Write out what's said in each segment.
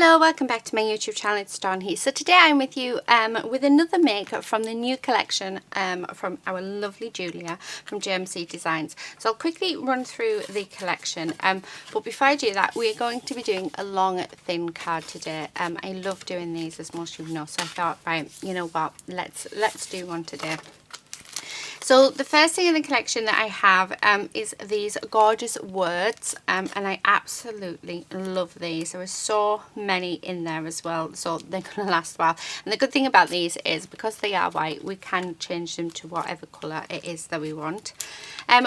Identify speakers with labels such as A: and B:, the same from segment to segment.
A: Hello, welcome back to my YouTube channel. It's Dawn here. So today I'm with you with another make from the new collection from our lovely Julia from JMC Designs. So I'll quickly run through the collection, but before I do that, we're going to be doing a long thin card today. I love doing these, as most of you know, so I thought, right, you know what, let's do one today. So the first thing in the collection that I have is these gorgeous words, and I absolutely love these. There are so many in there as well, so they're going to last a while. And the good thing about these is because they are white, we can change them to whatever colour it is that we want.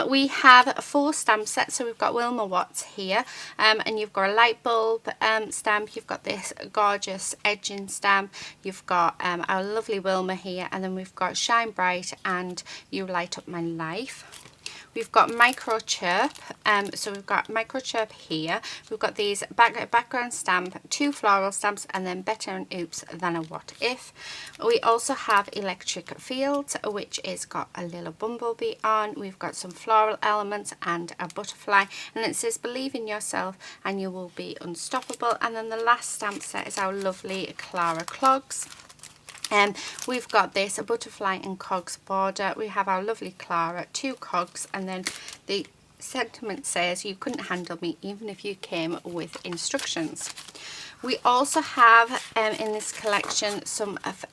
A: We have 4 stamp sets, so we've got Wilma Watts here, and you've got a light bulb stamp, you've got this gorgeous edging stamp, you've got our lovely Wilma here, and then we've got Shine Bright and You Light Up My Life. We've got Micro Chirp, so we've got Micro Chirp here. We've got these background stamp, 2 floral stamps, and then Better and Oops Than a What If. We also have Electric Fields, which is got a little bumblebee on. We've got some floral elements and a butterfly, and it says Believe in Yourself and You Will Be Unstoppable. And then the last stamp set is our lovely Clara Clogs. We've got this, a butterfly and cogs border. We have our lovely Clara, 2 cogs, and then the sentiment says you couldn't handle me even if you came with instructions. We also have in this collection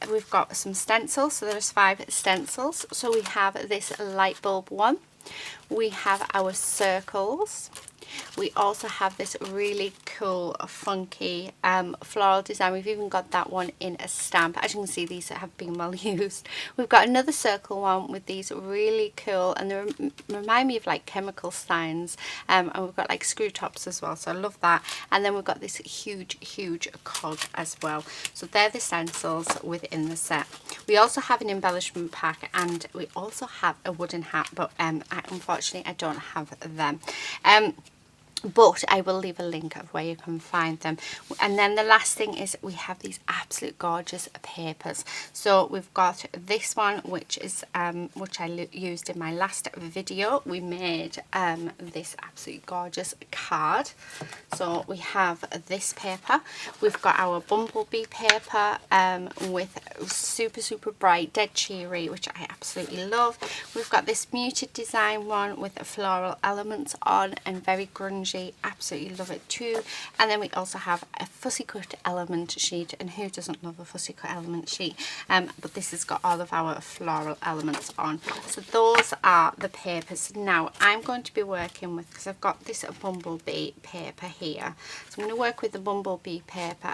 A: we've got some stencils, so there's 5 stencils. So we have this light bulb one, we have our circles. We also have this really cool, funky floral design. We've even got that one in a stamp. As you can see, these have been well used. We've got another circle one with these really cool, and they remind me of like chemical signs. And we've got like screw tops as well, so I love that. And then we've got this huge cog as well. So they're the stencils within the set. We also have an embellishment pack, and we also have a wooden hat, but unfortunately I don't have them. But I will leave a link of where you can find them. And then the last thing is we have these absolute gorgeous papers. So we've got this one, which is which I used in my last video. We made this absolutely gorgeous card. So we have this paper. We've got our bumblebee paper with super bright, dead cheery, which I absolutely love. We've got this muted design one with floral elements on and very grungy. Absolutely love it too. And then we also have a fussy cut element sheet, and who doesn't love a fussy cut element sheet? But this has got all of our floral elements on. So those are the papers. Now I'm going to be working with, because I've got this bumblebee paper here, so I'm going to work with the bumblebee paper,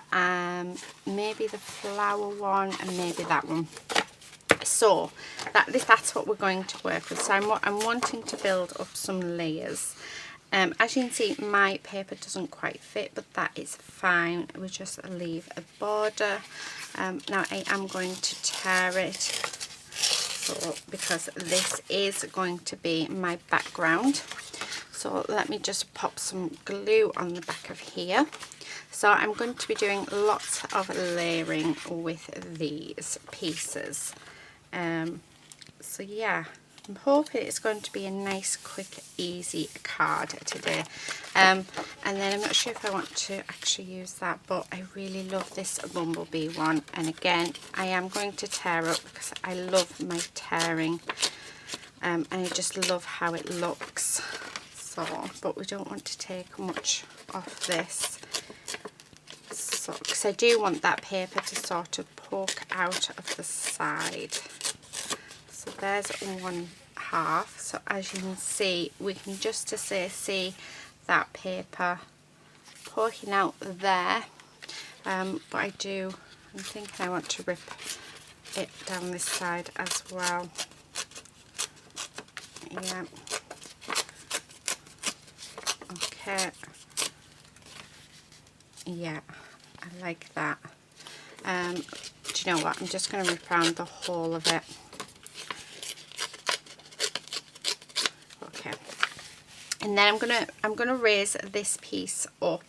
A: maybe the flower one and maybe that one. So that's what we're going to work with. So I'm wanting to build up some layers. As you can see, my paper doesn't quite fit, but that is fine. We just leave a border. Now I am going to tear it, so because this is going to be my background. So let me just pop some glue on the back of here. So I'm going to be doing lots of layering with these pieces. So yeah, I'm hoping it's going to be a nice, quick, easy card today. And then I'm not sure if I want to actually use that, but I really love this bumblebee one. And again, I am going to tear up because I love my tearing, and I just love how it looks. So, but we don't want to take much off this. So, because I do want that paper to sort of poke out of the side. So there's one half. So as you can see, we can just see that paper poking out there. But I'm thinking I want to rip it down this side as well. Yeah. Okay. Yeah, I like that. Do you know what? I'm just going to rip around the whole of it. Okay. And then I'm gonna raise this piece up.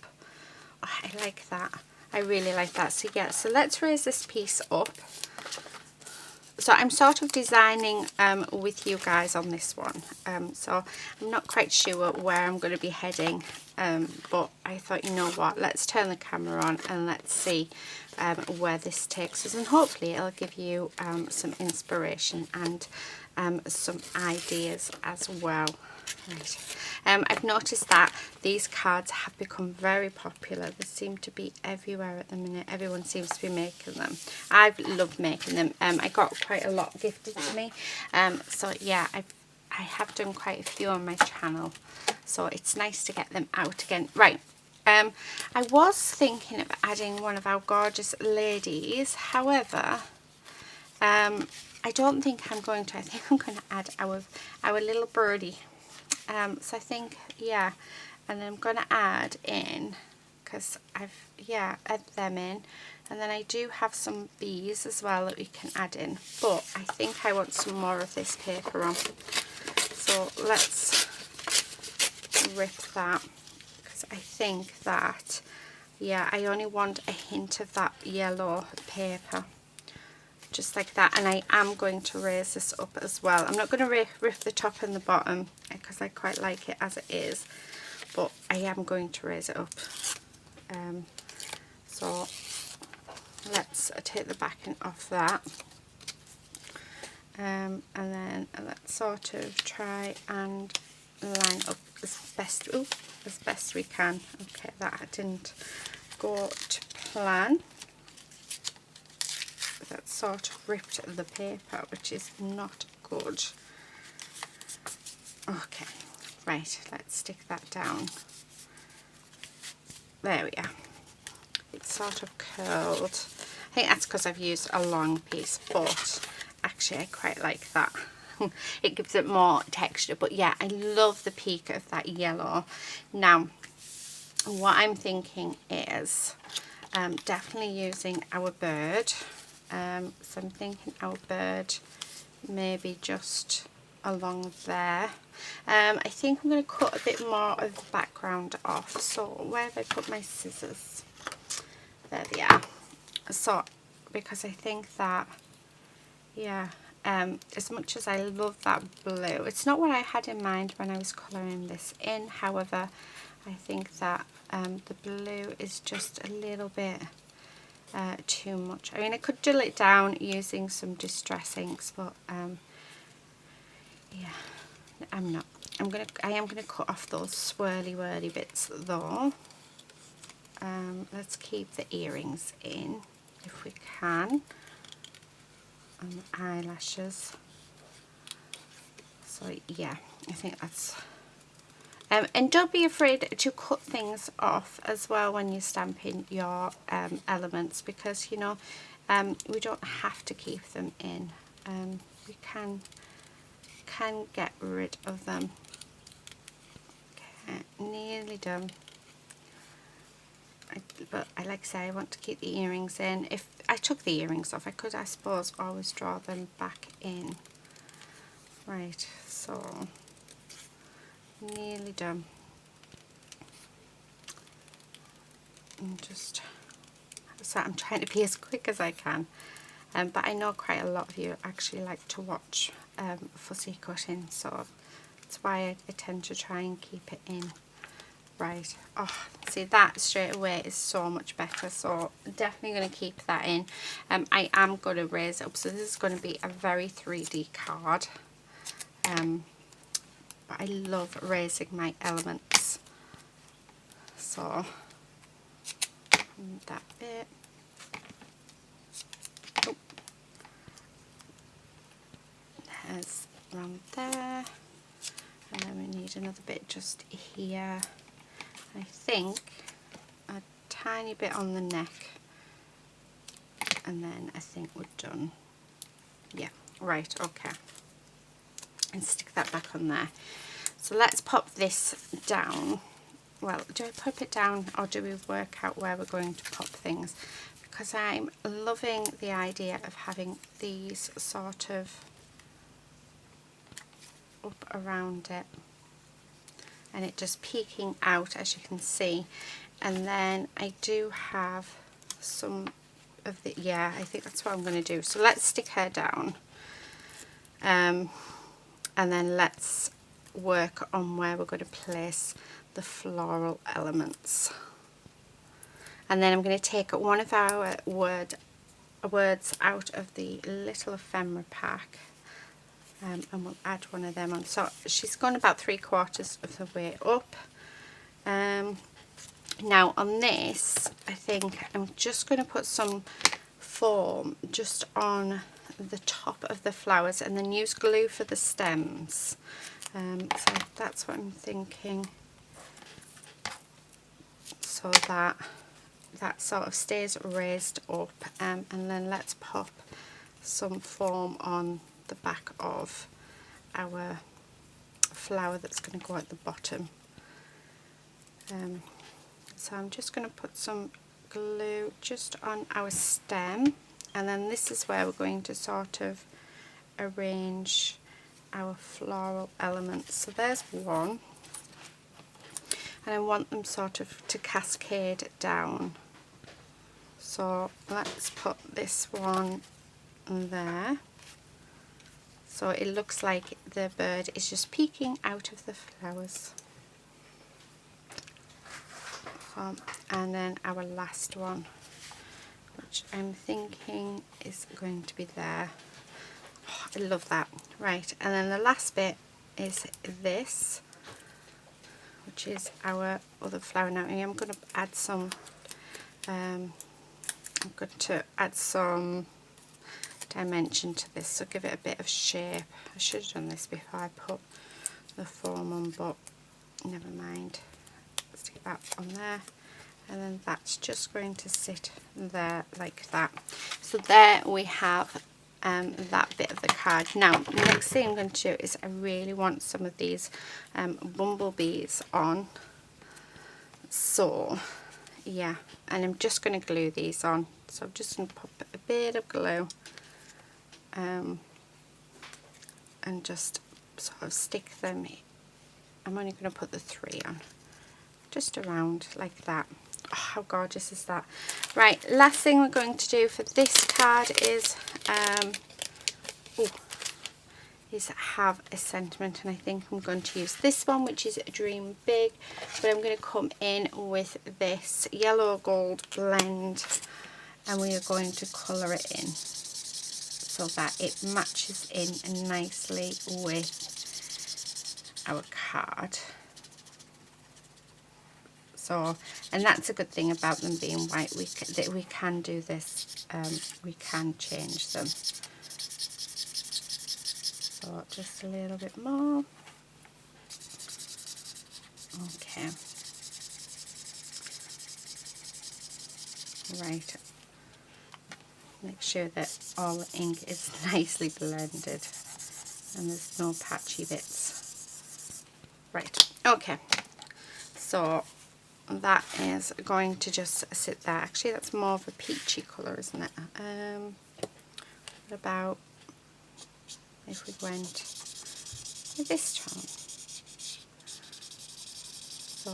A: Oh, I like that. I really like that. So yeah, so let's raise this piece up. So I'm sort of designing with you guys on this one. So I'm not quite sure where I'm going to be heading, but I thought, you know what, let's turn the camera on and let's see where this takes us, and hopefully it'll give you some inspiration and some ideas as well. Right. I've noticed that these cards have become very popular. They seem to be everywhere at the minute. Everyone seems to be making them. I've loved making them. I got quite a lot gifted to me. So yeah, I have done quite a few on my channel. So it's nice to get them out again. Right. I was thinking of adding one of our gorgeous ladies. However, I don't think I'm going to. I think I'm going to add our little birdie. So I think, yeah, and then I'm going to add in, because I've add them in, and then I do have some bees as well that we can add in, but I think I want some more of this paper on. So let's rip that, because I think that, yeah, I only want a hint of that yellow paper. Just like that, and I am going to raise this up as well. I'm not going to rip the top and the bottom because I quite like it as it is, but I am going to raise it up. So let's take the backing off that, and then let's sort of try and line up as best we can. Okay, that didn't go to plan. That sort of ripped the paper, which is not good. Okay, right, let's stick that down. There we are. It's sort of curled. I think that's because I've used a long piece, but actually I quite like that. It gives it more texture, but yeah, I love the peak of that yellow. Now, what I'm thinking is definitely using our bird. So I'm thinking our bird maybe just along there. I think I'm going to cut a bit more of the background off. So where have I put my scissors? There they are. So because I think that, yeah, as much as I love that blue, it's not what I had in mind when I was colouring this in. However, I think that the blue is just a little bit too much. I mean, I could dull it down using some distress inks, but yeah, I am gonna cut off those swirly bits though. Let's keep the earrings in if we can, and the eyelashes. So yeah, I think that's and don't be afraid to cut things off as well when you're stamping your elements, because you know we don't have to keep them in. We can get rid of them. Okay, nearly done. But I like to say I want to keep the earrings in. If I took the earrings off, I could, I suppose, always draw them back in. Right, so nearly done. And just, so I'm trying to be as quick as I can, but I know quite a lot of you actually like to watch fussy cutting, so that's why I tend to try and keep it in. Right, oh, see, that straight away is so much better, so definitely going to keep that in. I am going to raise it up, so this is going to be a very 3D card. But I love raising my elements, so that bit. Oh, there's around there, and then we need another bit just here. I think a tiny bit on the neck, and then I think we're done. Yeah, right, okay. And stick that back on there. So let's pop this down. Well, do I pop it down, or do we work out where we're going to pop things? Because I'm loving the idea of having these sort of up around it, and it just peeking out, as you can see. And then I do have some of the, yeah, I think that's what I'm going to do. So let's stick her down. And then let's work on where we're going to place the floral elements. And then I'm going to take one of our words out of the little ephemera pack, and we'll add one of them on. So she's gone about 3/4 of the way up. Now on this, I think I'm just going to put some foam just on the top of the flowers and then use glue for the stems. So that's what I'm thinking, so that sort of stays raised up, and then let's pop some foam on the back of our flower that's going to go at the bottom. So I'm just going to put some glue just on our stem, and then this is where we're going to sort of arrange our floral elements. So there's one, and I want them sort of to cascade down. So let's put this one there. So it looks like the bird is just peeking out of the flowers. And then our last one, which I'm thinking is going to be there. Oh, I love that. Right, and then the last bit is this, which is our other flower. Now I'm going to add some dimension to this, so give it a bit of shape. I should have done this before I put the foam on, but never mind. Stick that on there, and then that's just going to sit there like that. So there we have that bit of the card. Now next thing I'm going to do is I really want some of these bumblebees on. So yeah, and I'm just going to glue these on. So I'm just going to pop a bit of glue and just sort of stick them. I'm only going to put the 3 on, just around like that. Oh, how gorgeous is that? Right, last thing we're going to do for this card is have a sentiment, and I think I'm going to use this one, which is Dream Big, but I'm going to come in with this yellow gold blend, and we are going to colour it in so that it matches in nicely with our card. So, and that's a good thing about them being white, we can do this, we can change them. So just a little bit more. Okay. Right. Make sure that all the ink is nicely blended and there's no patchy bits. Right. Okay. So that is going to just sit there. Actually, that's more of a peachy colour, isn't it? What about if we went with this tone? So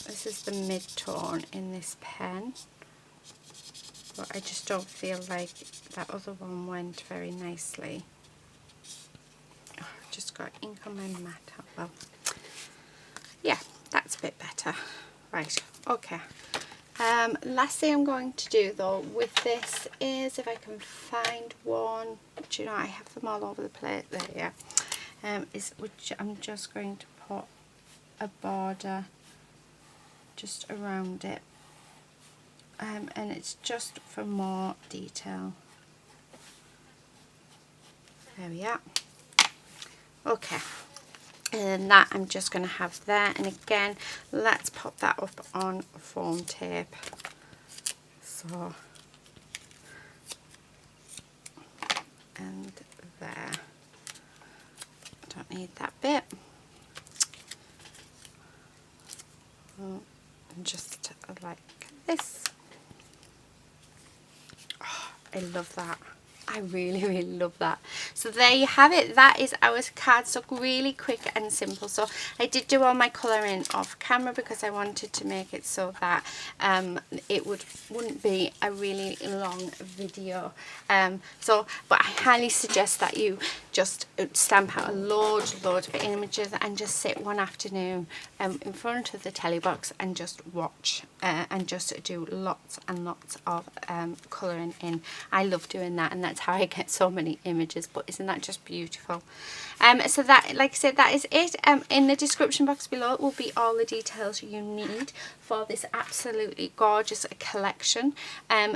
A: this is the mid-tone in this pen, but I just don't feel like that other one went very nicely. Oh, I've just got ink on my mat. Oh, well, yeah, that's a bit better. Right, okay. Last thing I'm going to do though with this is, if I can find one, do you know, I have them all over the place there, yeah, which I'm just going to put a border just around it, and it's just for more detail. There we are. Okay. And that I'm just going to have there, and again let's pop that up on foam tape. So, and there, don't need that bit. And just like this. Oh, I love that. I really love that. So there you have it. That is our cardstock, really quick and simple. So I did do all my colouring off camera because I wanted to make it so that it wouldn't be a really long video. But I highly suggest that you just stamp out a load of images and just sit one afternoon in front of the telly box and just watch and just do lots and lots of colouring in. I love doing that, and that's how I get so many images. But isn't that just beautiful? So that, like I said, that is it. In the description box below will be all the details you need for this absolutely gorgeous collection.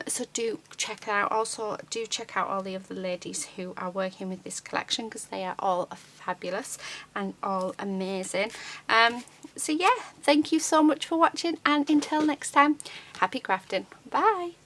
A: So do check it out. Also do check out all the other ladies who are working with this collection, because they are all fabulous and all amazing. So yeah, thank you so much for watching, and until next time, happy crafting. Bye.